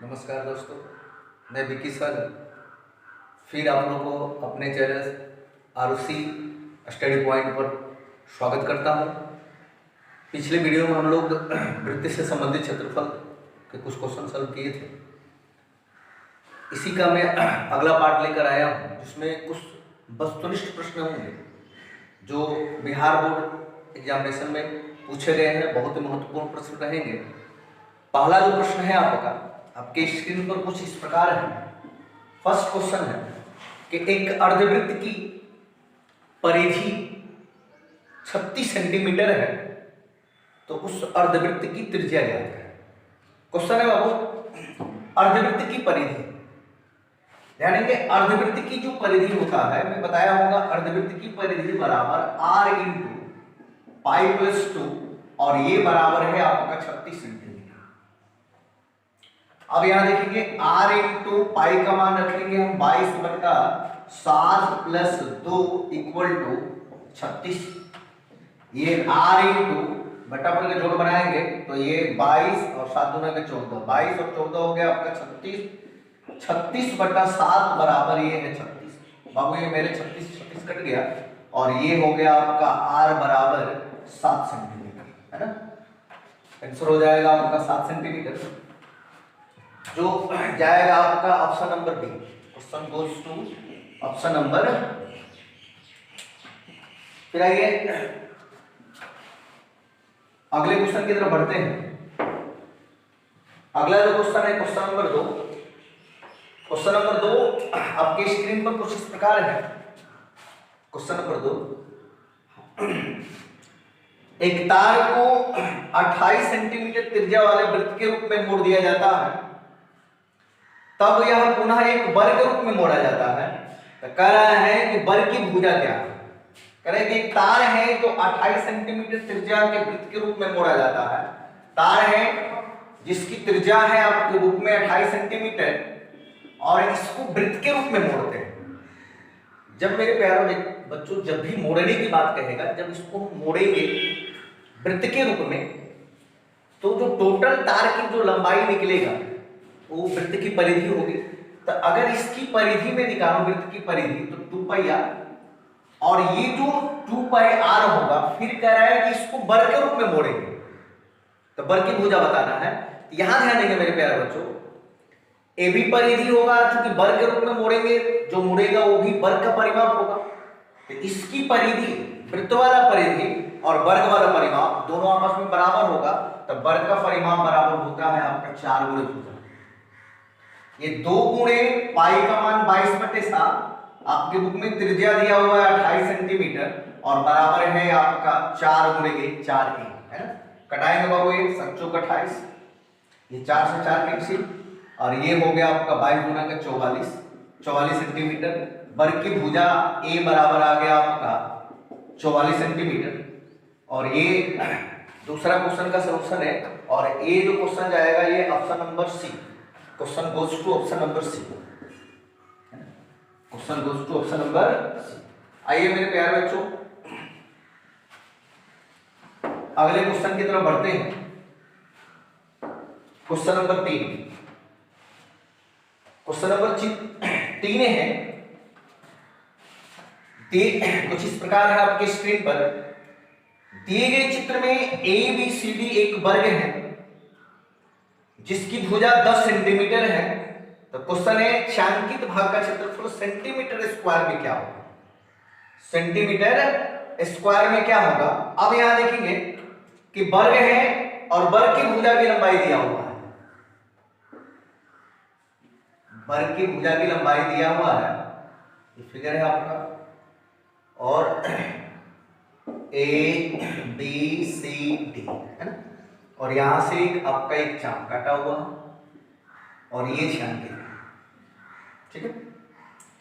नमस्कार दोस्तों, मैं विकी सर फिर आप लोगों को अपने चैनल आरुषि स्टडी पॉइंट पर स्वागत करता हूं। पिछले वीडियो में हम लोग वृत्त से संबंधित क्षेत्रफल के कुछ क्वेश्चन सॉल्व किए थे। इसी का मैं अगला पार्ट लेकर आया हूं, जिसमें कुछ वस्तुनिष्ठ प्रश्न होंगे जो बिहार बोर्ड एग्जामिनेशन में पूछे गए हैं। बहुत ही महत्वपूर्ण प्रश्न रहेंगे। पहला जो प्रश्न है आपके स्क्रीन पर कुछ इस प्रकार है। फर्स्ट क्वेश्चन है कि एक अर्धवृत्त की परिधि 36 सेंटीमीटर है, तो उस अर्धवृत्त की त्रिज्या ज्ञात है। क्वेश्चन है बाबू, अर्धवृत्त की परिधि, यानी कि अर्धवृत्त की जो परिधि होता है, मैं बताया होगा अर्धवृत्त की परिधि बराबर r इंटू पाई प्लस 2 और ये बराबर है आपका 36 सेंटीमीटर। अब यहां देखेंगे r इंटू पाई का मान रखेंगे हम 22/7 प्लस 2 इक्वल टू 36। ये r इंटू बटा पर के जोड़ बनाएंगे तो ये 22 और 7 दूना के 14, 22 और 14 हो गया आपका 36। 36/7 बराबर ये है 36। बाबू ये मेरे 36 कट गया और ये हो गया आपका r बराबर 7 सेंटीमीटर, है ना। आंसर हो जाएगा आपका 7 सेंटीमीटर, जो जाएगा आपका option number B. Question goes to option number. फिर आइए अगले क्वेश्चन की तरफ बढ़ते हैं। अगला जो क्वेश्चन है क्वेश्चन नंबर 2। क्वेश्चन नंबर 2 आपके स्क्रीन पर कुछ इस प्रकार है। क्वेश्चन नंबर 2, एक तार को 28 सेंटीमीटर त्रिज्या वाले वृत्त के रूप में मोड़ दिया जाता है, तब यह पुनः एक वर्ग के रूप में मोड़ा जाता है। तो कह रहा है कि वर्ग की भुजा क्या है। कह रहे हैं कि एक तार है जो 28 सेंटीमीटर त्रिज्या के वृत्त के रूप में मोड़ा जाता है। तार है जिसकी त्रिज्या है आपके रूप में 28 सेंटीमीटर और इसको वृत्त के रूप में मोड़ते हैं। जब मेरे प्यारे बच्चों, जब भी मोड़ने की बात कहेगा, जब इसको मोड़ेंगे वृत्त के रूप में, तो जो टोटल तार की जो लंबाई निकलेगा वो वृत्त की परिधि होगी। तो अगर इसकी परिधि में निकालो वृत्त की परिधि, तो 2πr, और ये जो 2πr होगा, फिर कह रहा है कि इसको वर्ग के रूप में मोड़ेंगे, तो वर्ग की भुजा बताना है। यहां ध्यान देंगे मेरे प्यारे बच्चों, ए भी परिधि होगा, क्योंकि वर्ग के रूप में मोड़ेंगे, जो मुड़ेगा वो भी वर्ग का परिमाप होगा। तो इसकी परिधि, वृत्त वाला परिधि और वर्ग वाला परिमाप दोनों आपस में बराबर होगा, तो वर्ग का परिमाप बराबर होता है आपका 4 गुणे भुजा। ये 2 गुणे पाई का मान 22/7, आपके बुक में त्रिज्या दिया हुआ है 28 सेंटीमीटर और बराबर है आपका 4 गुणे 4 है ना। कटाएंगे बाबू, ये 7 × 28, ये 4 से 4 कैंसिल, और ये हो गया आपका 22 गुना का 44 सेंटीमीटर। वर्ग की भुजा ए बराबर आ गया आपका 44 सेंटीमीटर। और ये दूसरा क्वेश्चन का सॉल्यूशन है, और ये जो क्वेश्चन जाएगा ये option number C. Question goes to option number C. Question goes to option number C. आइए मेरे प्यारे बच्चों, अगले क्वेश्चन की तरफ बढ़ते हैं। Question number 3। क्वेश्चन नंबर 3 है, कुछ इस प्रकार है आपके स्क्रीन पर। दिए गए चित्र में ABCD एक वर्ग है जिसकी भुजा 10 सेंटीमीटर है। तो क्वेश्चन है छायांकित भाग का क्षेत्रफल सेंटीमीटर स्क्वायर में क्या होगा। सेंटीमीटर स्क्वायर में क्या होगा। अब यहां देखेंगे कि वर्ग है और वर्ग की भुजा की लंबाई दिया हुआ है। वर्ग की भुजा की लंबाई दिया हुआ है, ये फिगर है आपका, और ABCD है ना, और यहां से आपका एक चाप काटा हुआ और ये छायांकित है, ठीक है।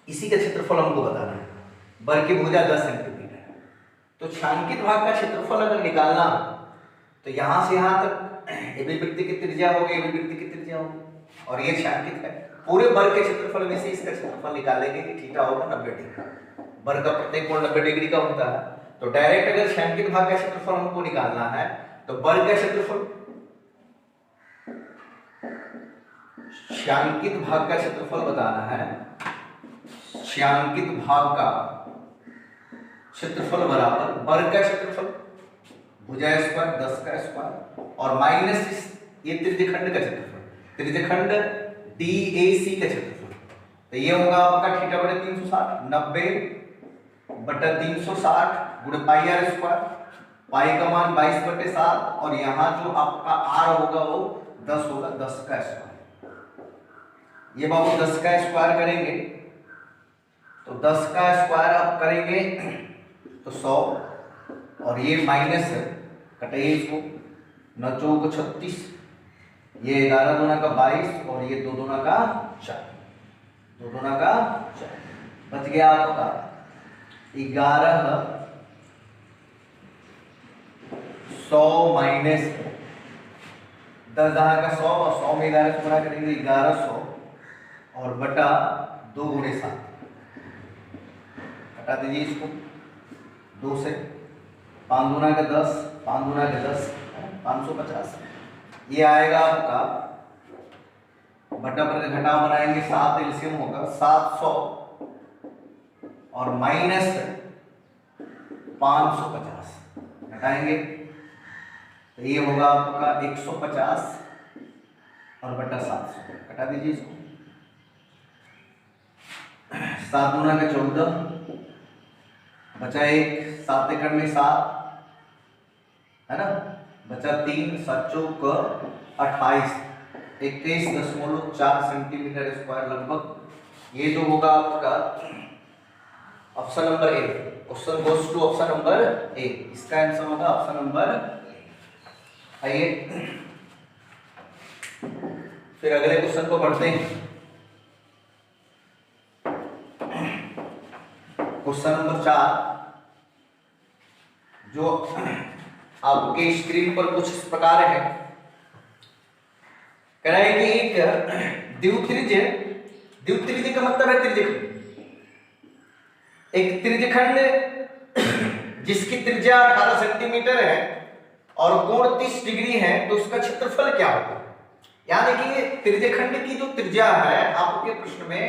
इसी का क्षेत्रफल हमको बताना है। वर्ग की भुजा 10 सेंटीमीटर है, तो छायांकित भाग का क्षेत्रफल अगर निकालना तो यहां से यहां तक एबी वृत्त की त्रिज्या होगी, एबी वृत्त की त्रिज्या होगी, और ये छायांकित है। पूरे वर्ग के क्षेत्रफल में से इसका क्षेत्रफल निकालेंगे कि थीटा होगा 90 डिग्री। वर्ग का प्रत्येक कोण 90 डिग्री का होता है, तो डायरेक्ट अगर छायांकित भाग का क्षेत्रफल हमको निकालना है तो वर्ग का क्षेत्रफल छायांकित भाग का क्षेत्रफल बताना है। छायांकित भाग का क्षेत्रफल बराबर वर्ग का क्षेत्रफल भुजा स्क्वायर 10 का स्क्वायर और माइनस ये त्रिज्यखंड का क्षेत्रफल, त्रिज्यखंड DAC का क्षेत्रफल। तो ये होगा आपका थीटा बटे 360 90 बटा 360 गुणे पाई आर स्क्वायर, पाई का मान 22/7 और यहाँ जो आपका आर होगा वो 10 होगा, 10 का स्क्वायर। ये बाबू 10 का स्क्वायर करेंगे तो 10 का स्क्वायर आप करेंगे तो 100 और ये माइनस है, कटाइए इसको, 9 चौको 36, ये 11 दूना का 22 और ये 2 दूना का 4, 2 दूना का 4, बच गया आपका 11 100 माइनस 10 दहा का 100 और 100 में 11 से गुणा करेंगे 1100 और बटा 2 गुणे 7, हटा दीजिए इसको 2 से, 5 दूना का 10, 5 दूना का 10, 550, ये आएगा आपका बटा पर घटाव बनाएंगे 7 एलसीएम होगा 700 और माइनस 550 घटाएंगे तो ये होगा आपका 150 और बटा 700, घटा दीजिए इसको, 7 दूना का 14 बचा 1, 7 एकड़ में 7 है ना, बचा 3, 7 चौक 28, 21.4 सेंटीमीटर स्क्वायर लगभग। ये जो होगा आपका option number A, question goes to option number A, इसका आंसर होगा ऑप्शन नंबर। आइए फिर अगले क्वेश्चन को पढ़ते हैं। क्वेश्चन नंबर 4 जो आपके स्क्रीन पर कुछ इस प्रकार है, कह रहा है कि एक द्वित्रिज्य, द्वित्रिज्य का मतलब है त्रिज्यखंड, एक त्रिज्यखंड जिसकी त्रिज्या 18 सेंटीमीटर है और कोण 30 डिग्री है तो उसका क्षेत्रफल क्या होगा। याद देखिए त्रिज्यखंड की जो त्रिज्या है आपके प्रश्न में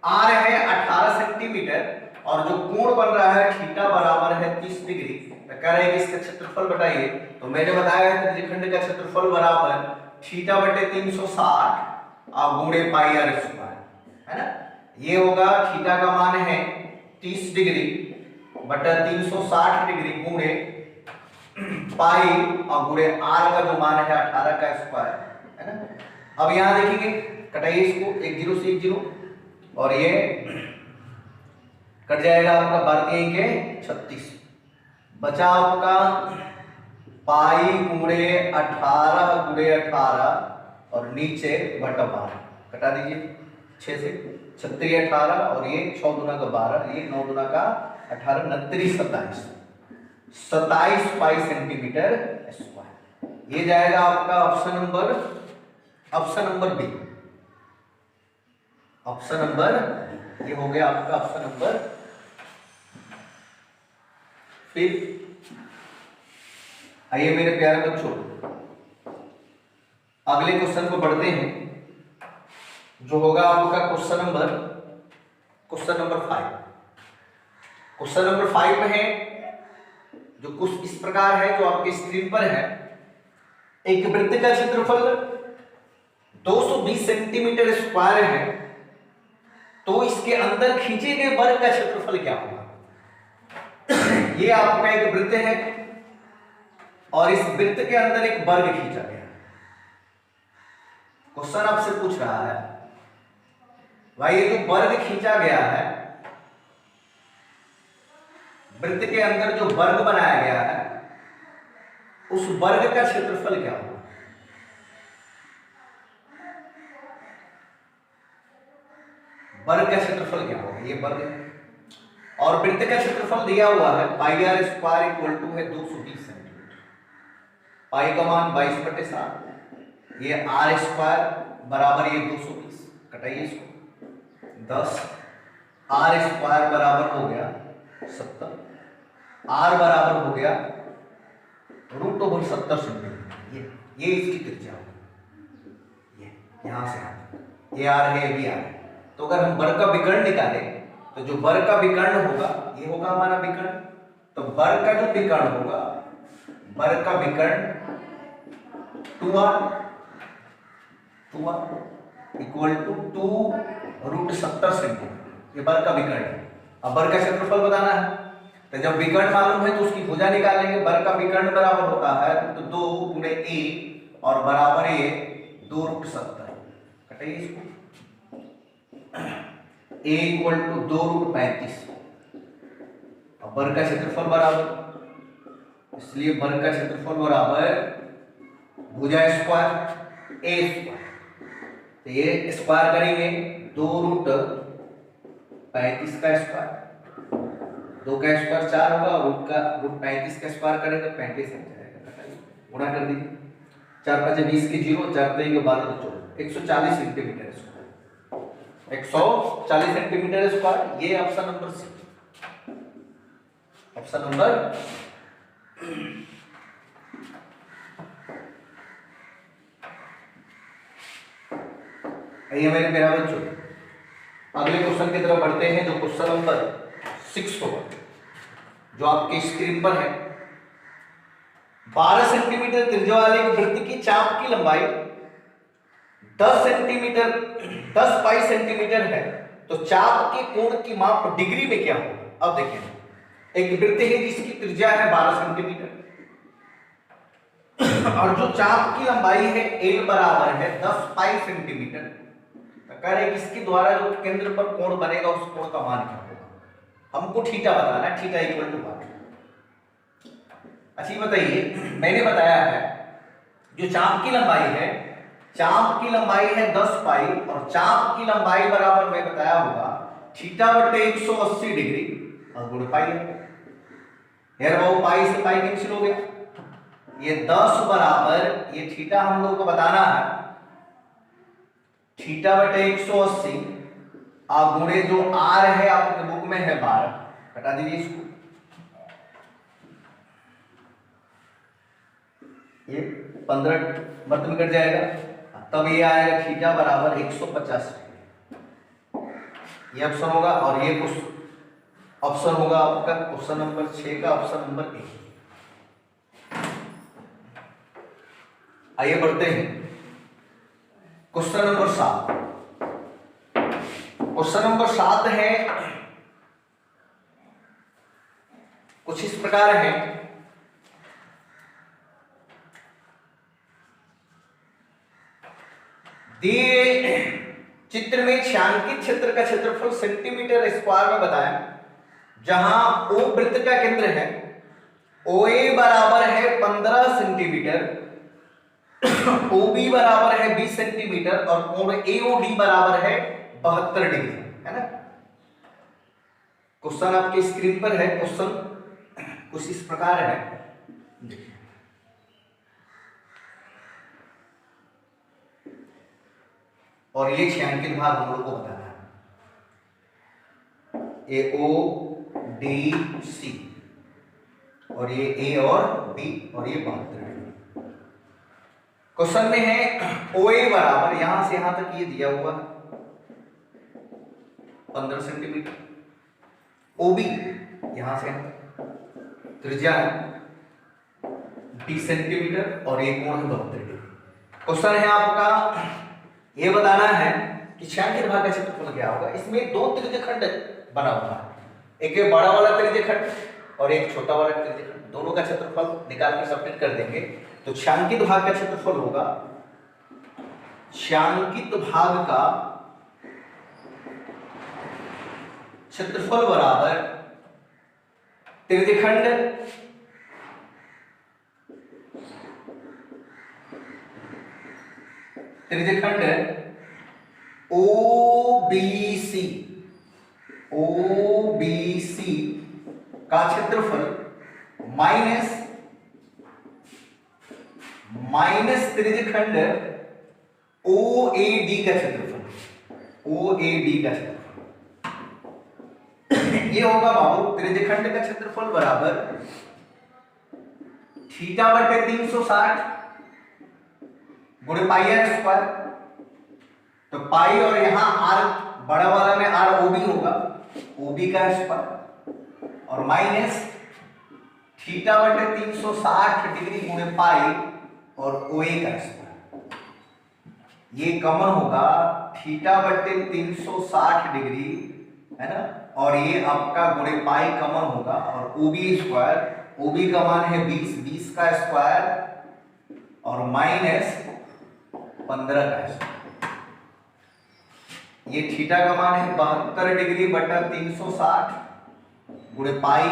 आर है 18 सेंटीमीटर और जो कोण बन रहा है थीटा बराबर है 30 डिग्री, तो कह रहे हैं कि इसका क्षेत्रफल बताइए। तो मैंने बताया है त्रिज्यखंड का क्षेत्रफल बराबर थीटा बटे 360 गुणे पाई आर स्क्वायर, है ना। ये होगा थीटा का मान है 30 डिग्री बटा 360 डिग्री गुणे पाई और गुणे आर का जो मान है 18 का स्क्वायर, है ना। अब यहां देखेंगे, कटाइए इसको, 1 0 से 1 0 और ये कट जाएगा आपका 12 के 36, बचा आपका पाई गुणे 18 और नीचे बटा 12, कटा दीजिए 6 से 36 18 और ये 6 दूना का 12, ये 9 दूना का 18 29 27 पाई सेंटीमीटर स्क्वायर। ये जाएगा आपका option number B, option number, ये हो गया आपका ऑप्शन नंबर। फिर आइए मेरे प्यारे बच्चों अगले क्वेश्चन को पढ़ते हैं जो होगा आपका क्वेश्चन नंबर 5। क्वेश्चन नंबर 5 में है जो कुछ इस प्रकार है जो आपके स्क्रीन पर है। एक वृत्त का क्षेत्रफल 220 सेंटीमीटर स्क्वायर है तो इसके अंदर खींचे गए वर्ग का क्षेत्रफल क्या होगा। ये आपका एक वृत्त है और इस वृत्त के अंदर एक वर्ग खींचा गया। क्वेश्चन आपसे पूछ रहा है भाई ये जो वर्ग खींचा गया है, वृत्त के अंदर जो वर्ग बनाया गया है उस वर्ग का क्षेत्रफल क्या होगा। वर्ग का क्षेत्रफल क्या होगा, ये वर्ग है और वृत्त का क्षेत्रफल दिया हुआ है पाई आर स्क्वायर इक्वल टू है 220 सेंटीमीटर, पाई का मान 22/7, ये आर स्क्वायर बराबर ये 220, कटाइए इसको 10, आर स्क्वायर बराबर हो गया 70, आर बराबर हो गया √70 सेंटीमीटर, ये इसकी त्रिज्या होगी। यहां से ये आर है, ये भी आर है। तो अगर हम वर्ग का विकर्ण निकालें तो जो वर्ग का विकर्ण होगा ये होगा हमारा विकर्ण। तो वर्ग का जो विकर्ण होगा, वर्ग का विकर्ण 2r इक्वल टू 2√70 सेंटीमीटर, ये वर्ग का विकर्ण है। अब वर्ग का क्षेत्रफल बताना है, तो जब विकर्ण मालूम है तो उसकी भुजा निकालेंगे। वर्ग का विकर्ण बराबर होता है तो 2 गुणे a और बराबर ये 2√70, कटाइए इसको, a इक्वल टू 2√35। अब वर्ग का क्षेत्रफल बराबर, इसलिए वर्ग का क्षेत्रफल बराबर भुजा स्क्वायर a स्क्वायर, तो ये स्क्वायर करेंगे 2√35 का स्क्वायर, 2 का स्क्वायर 4 होगा और √35 का स्क्वायर करेंगे 35 हो जाएगा, गुणा कर दीजिए। 4 5 20 की 0, 4 3 12 तो 140 सेंटीमीटर स्क्वायर, 140 सेंटीमीटर स्क्वायर। ये option number C, option number ये मेरे मेरा बच्चों। अगले क्वेश्चन की तरफ बढ़ते हैं जो क्वेश्चन नंबर 6 होगा, जो आपके स्क्रीन पर है। 12 सेंटीमीटर त्रिज्या वाले एक वृत्त की चाप की लंबाई 10 सेंटीमीटर 10 पाई सेंटीमीटर है, तो चाप के कोण की माप डिग्री में क्या होगा? अब देखिए, एक वृत्त है जिसकी त्रिज्या है 12 सेंटीमीटर और जो चाप की लंबाई है l बराबर है 10 पाई सेंटीमीटर। कह रहे किसके द्वारा जो केंद्र पर कोण बनेगा उस कोण का मान क्या होगा? हमको थीटा बताना है, थीटा इक्वल टू 1। अच्छा बताइए, मैंने बताया है जो चाप की लंबाई है, चाप की लंबाई है 10 पाई और चाप की लंबाई बराबर मैं बताया होगा थीटा बटे 180 डिग्री और गुण पाई है। यार वो पाई से पाई कैंसिल हो गया, ये 10 बराबर ये थीटा हम लोग को बताना है थीटा बटे 180 और गुणे जो आर है आपके बुक में है 12, हटा दीजिए इसको, ये 15 मत में कट जाएगा, तब ये आएगा थीटा बराबर 150 डिग्री। ये ऑप्शन होगा और ये ऑप्शन होगा आपका क्वेश्चन नंबर 6 का ऑप्शन नंबर 1। आइए बढ़ते हैं क्वेश्चन नंबर 7। क्वेश्चन नंबर 7 है कुछ इस प्रकार है, दिए चित्र में छायांकित क्षेत्र का क्षेत्रफल सेंटीमीटर स्क्वायर में बताया, जहां ओ वृत्त का केंद्र है, OA बराबर है 15 सेंटीमीटर, OB बराबर है 20 सेंटीमीटर और कोण AOD बराबर है 72 डिग्री, है ना। क्वेश्चन आपके स्क्रीन पर है, क्वेश्चन कुछ इस प्रकार है, और ये छायांकित भाग हम लोग को बताना है, AODC और ये A और B और ये 72। क्वेश्चन में है OA बराबर यहां से यहां तक ये दिया हुआ 15 सेंटीमीटर, OB यहां से त्रिज्या है 20 सेंटीमीटर और ये कोण है 72 डिग्री। क्वेश्चन है आपका ये बताना है कि छायांकित भाग का क्षेत्रफल क्या होगा। इसमें दो त्रिज्यखंड बना हुआ है, एक बड़ा वाला त्रिज्यखंड और एक छोटा वाला त्रिज्यखंड, दोनों का क्षेत्रफल निकाल के सबट्रैक्ट कर देंगे तो छायांकित भाग का क्षेत्रफल होगा, छायांकित भाग का क्षेत्रफल बराबर त्रिज्यखंड OBC का क्षेत्रफल माइनस त्रिज्यखंड OAD का क्षेत्रफल, ये होगा बाबू त्रिज्यखंड का क्षेत्रफल बराबर थीटा बटे 360 गुणे पाई आर स्क्वायर तो पाई और यहाँ आर बड़ा वाला में आर ओबी होगा, ओबी का स्क्वायर और माइनस थीटा बटे 360 डिग्री गुणे पाई और ओ ए का स्क्वायर। ये कॉमन होगा, थीटा बटे 360 डिग्री है ना, और ये आपका गुणे पाई कॉमन होगा और ओबी स्क्वायर, ओबी का मान है 20, 20 का स्क्वायर और माइनस 15 का स्क्वायर। ये थीटा का मान है 72 डिग्री बटा 360 गुणे पाई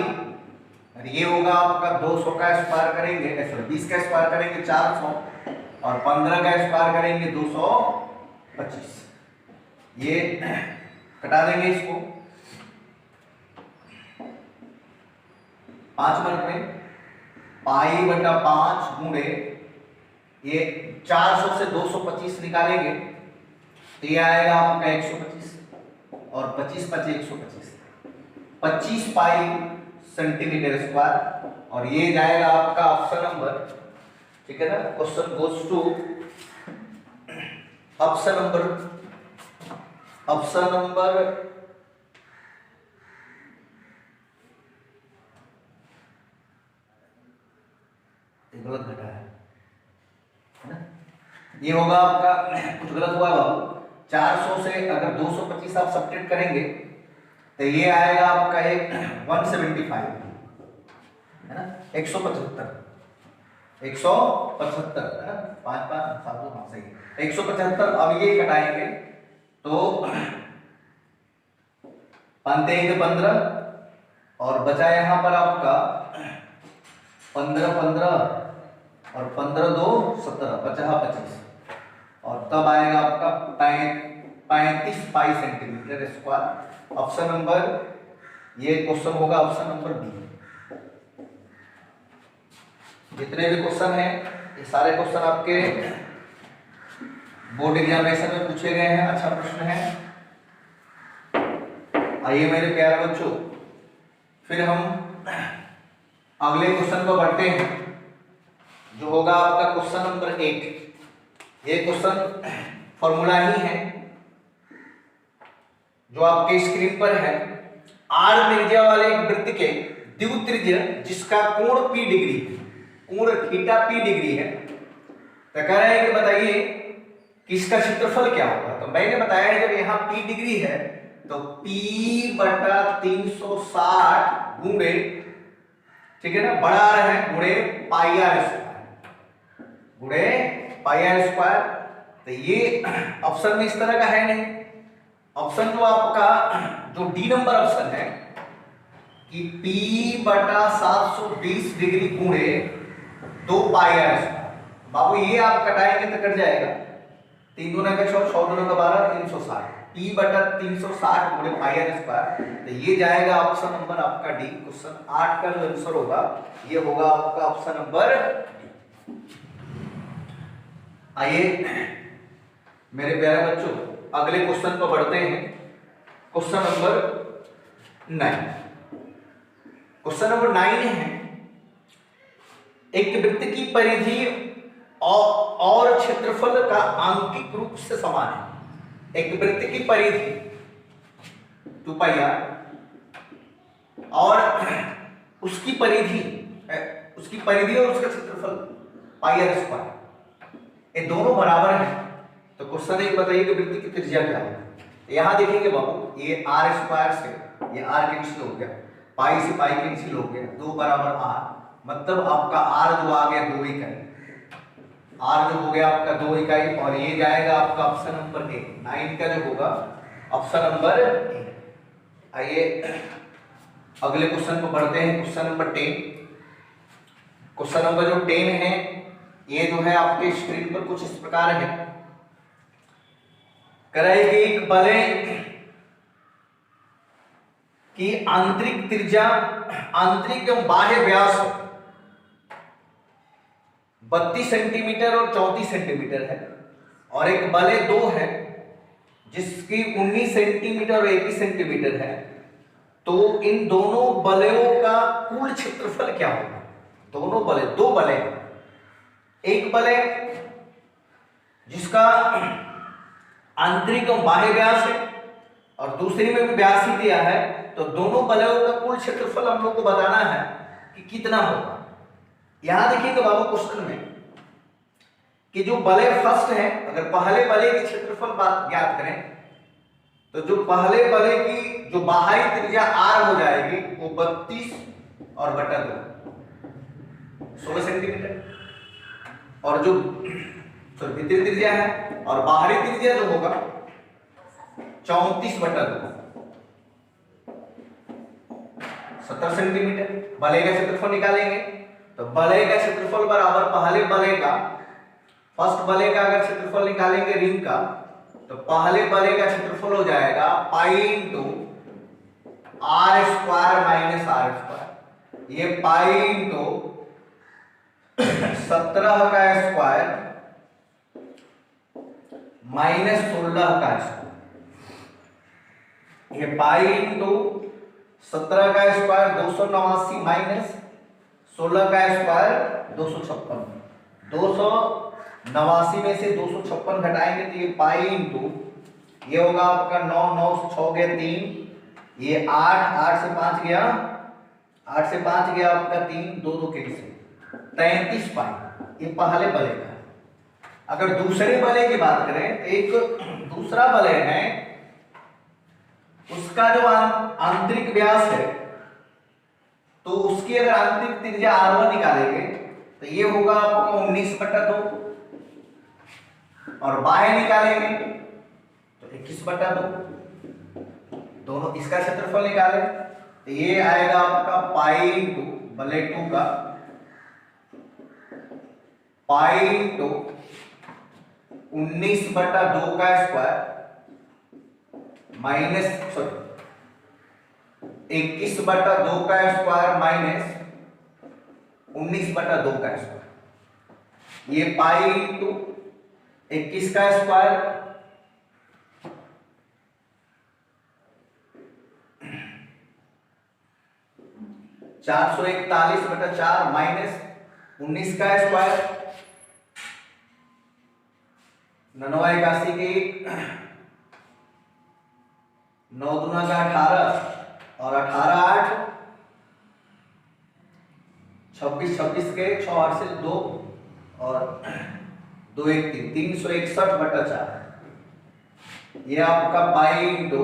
और ये होगा आपका 200 का स्क्वायर करेंगे, 20 का स्क्वायर करेंगे 400 और 15 का स्क्वायर करेंगे 225। ये कटा देंगे इसको 5 मार्क में, पाई बटा 5 गुणे ये 400 से 225 निकालेंगे तो ये आएगा आपका 125 और 25 पचे 125, 25 पाई सेंटीमीटर स्क्वायर और ये जाएगा आपका ऑप्शन नंबर, ठीक है ना। Question goes to option number गलत घटा है ना, ये होगा आपका कुछ गलत हुआ बाबू। 400 से अगर 225 आप सब्ट्रैक्ट करेंगे तो ये आएगा आपका एक 175 है ना, 175 है ना, 5 5 7 2 सही है 175। अब ये कटाएंगे तो 15 और बचा यहाँ पर आपका 15 और 15 2 17 50 25 और तब आएगा आपका 35 पाई सेंटीमीटर स्क्वायर। ऑप्शन नंबर, ये क्वेश्चन होगा ऑप्शन नंबर बी। जितने भी क्वेश्चन हैं ये सारे क्वेश्चन आपके बोर्ड एग्जामिनेशन में पूछे गए हैं, अच्छा प्रश्न है। आइए मेरे प्यारे बच्चों, फिर हम अगले क्वेश्चन पर बढ़ते हैं जो होगा आपका क्वेश्चन नंबर 8। ये क्वेश्चन फॉर्मूला ही है जो आपके स्क्रीन पर है। आर त्रिज्या वाले एक वृत्त के द्वित्रिज्य जिसका कोण P डिग्री, कोण थीटा P डिग्री है, तो कह रहे हैं कि बताइए कि इसका क्षेत्रफल क्या होगा। तो मैंने बताया है जब यहाँ P डिग्री है तो P बटा 360 गुणे, ठीक है ना, बड़ा आर है गुणे पाई आर स्क्वायर, गुणे पाई आर स्क्वायर। तो ये ऑप्शन में इस तरह का है नहीं। ऑप्शन जो आपका जो डी नंबर ऑप्शन है कि P बटा 720 डिग्री गुणे 2 पाई आर स्क्वायर। बाबू ये आप कटाएंगे तो कट जाएगा, 3 दूना का 6, 6 दूना का 12, 360। P बटा 360 गुणे पाई आर स्क्वायर, तो ये जाएगा ऑप्शन नंबर आपका डी। क्वेश्चन 8 का जो आंसर होगा ये होगा आपका ऑप्शन नंबर। आइए मेरे प्यारे बच्चों अगले क्वेश्चन पर बढ़ते हैं। Question number 9। क्वेश्चन नंबर 9 है, एक वृत्त की परिधि और क्षेत्रफल का आंशिक रूप से समान है। एक वृत्त की परिधि 2 पाई r और उसकी परिधि और उसका क्षेत्रफल पाई r स्क्वायर, ये दोनों बराबर हैं। तो क्वेश्चन एक बताइए कि वृत्त की त्रिज्या क्या है। यहां देखेंगे बाबू, ये आर स्क्वायर से ये आर कैंसिल हो गया, पाई से पाई कैंसिल हो गया, 2 बराबर आर, मतलब आपका आर जो आ गया 2 इकाई, आर जो हो गया आपका 2 इकाई और ये जाएगा आपका ऑप्शन नंबर ए। 9 का जो होगा ऑप्शन नंबर ए। आइए अगले क्वेश्चन पर बढ़ते हैं। Question number 10। क्वेश्चन नंबर जो 10 है ये जो है आपके स्क्रीन पर कुछ इस प्रकार है। करेगी एक वलय की आंतरिक त्रिज्या, आंतरिक एवं बाह्य व्यास 32 सेंटीमीटर और 34 सेंटीमीटर है और एक वलय 2 है जिसकी 19 सेंटीमीटर और 21 सेंटीमीटर है। तो इन दोनों वलयों का कुल क्षेत्रफल क्या होगा। दोनों वलय, 2 वलय, एक वलय जिसका आंतरिक और बाह्य व्यास है और दूसरी में भी व्यास ही दिया है, तो दोनों वलयों का कुल क्षेत्रफल हम लोग को बताना है कि कितना होगा। यहां देखिएगा बाबू क्वेश्चन में कि जो वलय फर्स्ट है, अगर पहले वलय की क्षेत्रफल बात ज्ञात करें तो जो पहले वलय की जो बाहरी त्रिज्या r हो जाएगी वो 32 और बटा 2 16 सेंटीमीटर, और जो भीतरी त्रिज्या है और बाहरी त्रिज्या जो होगा 34 बटा 2 17 सेंटीमीटर। वलय का क्षेत्रफल निकालेंगे तो वलय का क्षेत्रफल बराबर पहले वलय का, फर्स्ट वलय का अगर क्षेत्रफल निकालेंगे रिंग का, तो पहले वलय का क्षेत्रफल हो जाएगा pi into R square minus R square. ये पाई इंटू 17 का स्क्वायर माइनस 16 का स्क्वायर। ये पाई इंटू 17 का स्क्वायर 289 माइनस 16 का स्क्वायर 256। 289 में से 256 घटाएंगे तो ये पाई इंटू ये होगा आपका 9, 9 से 6 गया 3, ये 8, 8 से 5 गया, 8 से 5 गया आपका 3, 2 2 कैंसिल 33 पाई। ये पहले वलय का। अगर दूसरे वलय की बात करें तो एक दूसरा वलय है, उसका जो आंतरिक व्यास है तो उसकी अगर आंतरिक त्रिज्या r1 निकालेंगे तो ये होगा आपका 19 बटा 2, और बाह्य निकालेंगे तो 21 बटा 2। दोनों इसका क्षेत्रफल निकालें तो ये आएगा आपका पाई इंटू वलय 2 का पाई इंटू 19 बटा 2 का स्क्वायर माइनस 21 बटा 2 का स्क्वायर माइनस 19 बटा 2 का स्क्वायर। ये पाई इंटू 21 का स्क्वायर चार सौ 41 बटा 4 माइनस 19 का स्क्वायर 981 के 9 दूना का 18 और 18 8 26 26 के 6 8 से 2 और 2 1 3 361 बटा 4। ये आपका पाई इंटू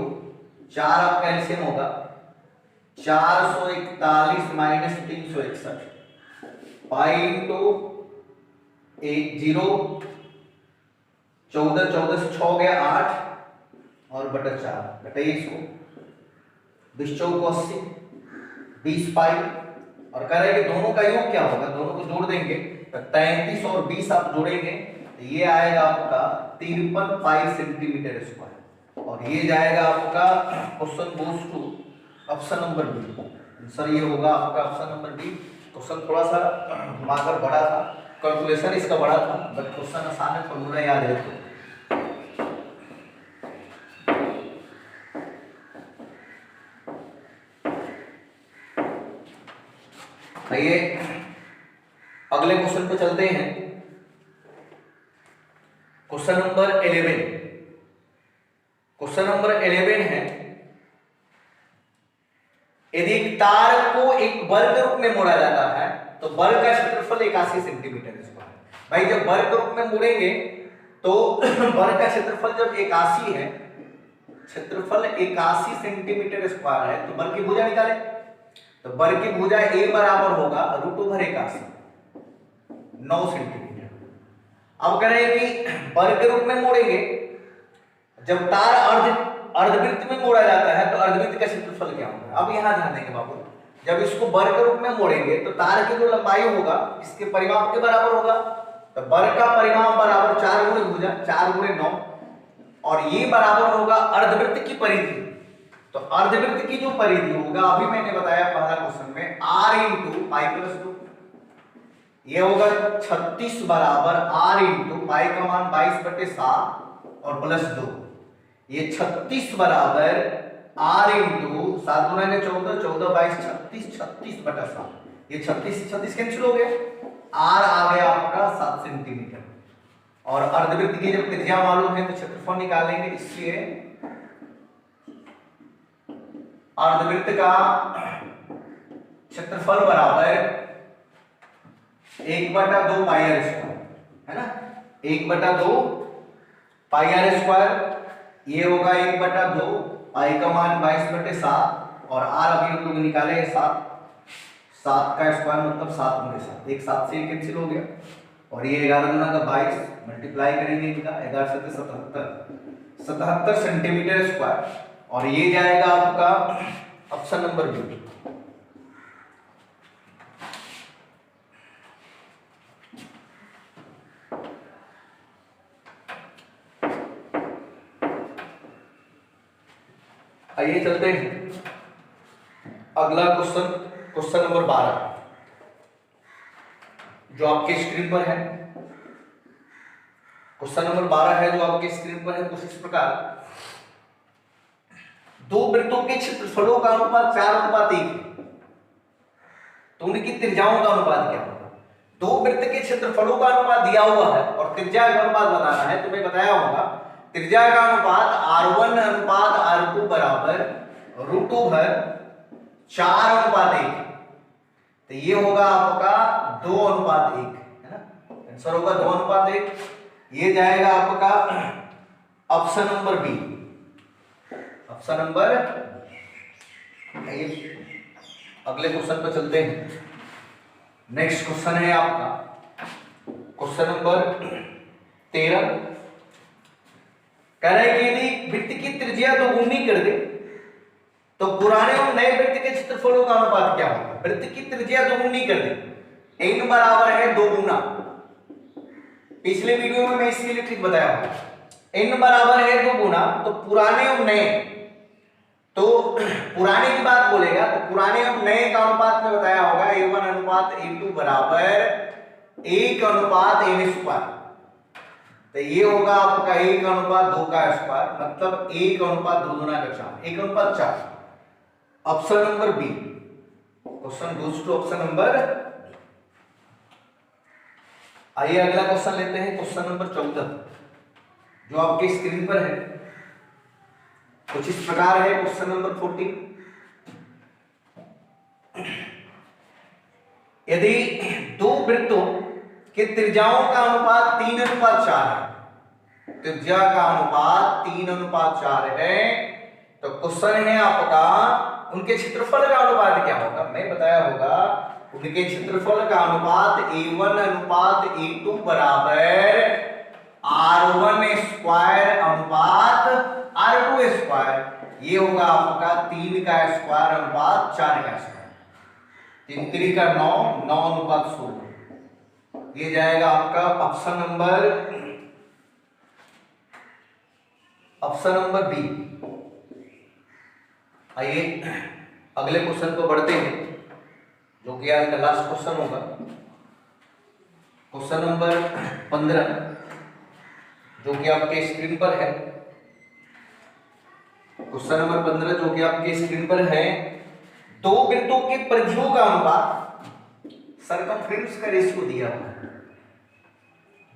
4 आपका एलसीएम होगा 441 माइनस 361 पाई इंटू 0 14 14 से 6 गया 8 और बटा 4 घटाइए इसको 20 चौको 80 20 पाई, और कह रहे हैं कि दोनों का योग क्या होगा, दोनों को जोड़ देंगे तो 33 और 20 आप जोड़ेंगे तो ये आएगा आपका 53 पाई सेंटीमीटर स्क्वायर, और ये जाएगा आपका question goes to option number B. Sir ये होगा आपका ऑप्शन नंबर बी। क्वेश्चन थोड़ा सा मार्कर बड़ा था, कैलकुलेशन इसका बड़ा था, बट क्वेश्चन आसान है, फॉर्मूला याद है तो। आइए अगले क्वेश्चन पे चलते हैं। Question number 11। क्वेश्चन नंबर 11 है, यदि एक तार को एक वर्ग रूप में मोड़ा जाता है तो वर्ग का क्षेत्रफल 81 सेंटीमीटर स्क्वायर। भाई जब वर्ग रूप में मोड़ेंगे तो वर्ग का क्षेत्रफल जब 81 है, क्षेत्रफल 81 सेंटीमीटर स्क्वायर है, तो वर्ग की भुजा निकाले तो वर्ग की भुजा a बराबर होगा √81 9 सेंटीमीटर। अब कह रहे हैं कि वर्ग रूप में मोड़ेंगे, जब तार अर्धवृत्त में मोड़ा जाता है तो अर्धवृत्त का क्षेत्रफल क्या होगा। अब यहां ध्यान देंगे बाबू, जब इसको वर्ग रूप में मोड़ेंगे तो तार की जो लंबाई होगा इसके परिमाप के बराबर होगा, तो वर्ग का परिमाप बराबर 4 गुणे भुजा 4 गुणे 9, और ये बराबर होगा अर्धवृत्त की परिधि। तो अर्धवृत्त की जो परिधि होगा, अभी मैंने बताया पहला क्वेश्चन में r इंटू पाई प्लस 2, ये होगा 36 बराबर r इंटू पाई का मान 22/7 और प्लस 2, ये 36 बराबर r इंटू 7 गुना के 14 14 22 36 36/7, ये 36 से 36 कैंसिल हो गया, r आ गया आपका 7 सेंटीमीटर। और अर्धवृत्त की जब त्रिज्या मालूम है तो क्षेत्रफल निकालेंगे, इसलिए अर्धवृत्त का क्षेत्रफल बराबर 1/2 पाई आर स्क्वायर, है ना, 1/2 पाई आर स्क्वायर। ये होगा 1/2 पाई का मान 22/7 और आर अभी हम लोग निकाले हैं 7 का स्क्वायर मतलब 7 में 7, एक 7 से कैंसिल हो गया और ये 11 गुना का 22 मल्टीप्लाई करेंगे इनका 11 7 77 सेंटीमीटर स्क्वायर और ये जाएगा आपका ऑप्शन नंबर बी। आइए चलते हैं अगला क्वेश्चन, क्वेश्चन नंबर 12 जो आपके स्क्रीन पर है। क्वेश्चन नंबर 12 है जो आपके स्क्रीन पर है कुछ इस प्रकार, दो वृत्तों के क्षेत्रफलों का अनुपात 4:1 है, तो उनकी त्रिज्याओं का अनुपात क्या होगा। दो वृत्त के क्षेत्रफलों का अनुपात दिया हुआ है और त्रिज्या का अनुपात बताना है, तो मैं बताया होगा त्रिज्या का अनुपात r1 अनुपात r2 बराबर √4:1, तो ये होगा आपका 2:1, है ना, आंसर होगा 2:1। ये जाएगा आपका option number B, option number. अगले क्वेश्चन पर चलते हैं। नेक्स्ट क्वेश्चन है आपका क्वेश्चन नंबर 13। कह रहा है कि यदि वृत्त की त्रिज्या दोगुनी कर दे तो पुराने और नए वृत्त के क्षेत्रफलों का अनुपात क्या होगा। वृत्त की त्रिज्या दोगुनी कर दे, n बराबर है 2 गुना, पिछले वीडियो में मैं इसके लिए ठीक बताया हूं, n बराबर है 2 गुना, तो पुराने और नए, तो पुराने की बात बोलेगा तो पुराने और नए का अनुपात में बताया होगा a1 अनुपात a2 बराबर 1:n स्क्वायर, तो ये होगा आपका 1:2 का स्क्वायर मतलब 1:2 गुना का 4, 1:4, option number B. Question goes to option number. आइए अगला क्वेश्चन लेते हैं, क्वेश्चन नंबर 14 जो आपके स्क्रीन पर है कुछ इस प्रकार है। क्वेश्चन नंबर 14, यदि दो वृत्तों के त्रिज्याओं का अनुपात 3:4 है, त्रिज्या का अनुपात 3:4 है, तो क्वेश्चन है आपका उनके क्षेत्रफल का अनुपात क्या होगा। मैं बताया होगा उनके क्षेत्रफल का अनुपात a1 अनुपात a2 बराबर r1 स्क्वायर अनुपात r2 स्क्वायर, ये होगा आपका 3 का स्क्वायर अनुपात 4 का स्क्वायर, 3 3 का 9, 9:16, ये जाएगा आपका option number, option number B. आइए अगले क्वेश्चन को बढ़ते हैं जो कि आज का लास्ट क्वेश्चन होगा। क्वेश्चन नंबर 15 जो कि आपके स्क्रीन पर है। क्वेश्चन नंबर 15 जो कि आपके स्क्रीन पर है, दो वृत्तों के परिधियों का अनुपात सरकमफ्रेंस का रेशियो दिया हुआ है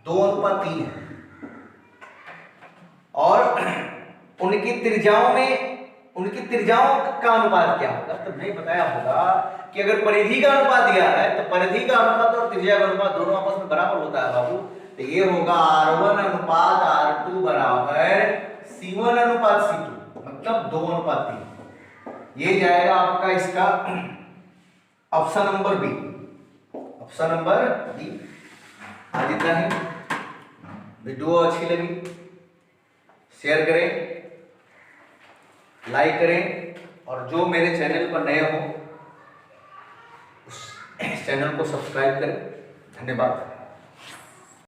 2:3 है और उनकी त्रिज्याओं का अनुपात क्या होगा। तो नहीं बताया होगा कि अगर परिधि का अनुपात दिया है तो परिधि का अनुपात और त्रिज्या का अनुपात दोनों आपस में बराबर होता है बाबू, तो ये होगा r1 अनुपात r2 बराबर c1 अनुपात c2 मतलब 2:3, ये जाएगा आपका इसका option number B, option number B. आज इतना ही। वीडियो अच्छी लगी शेयर करें, लाइक करें और जो मेरे चैनल पर नए हो उस चैनल को सब्सक्राइब करें। धन्यवाद।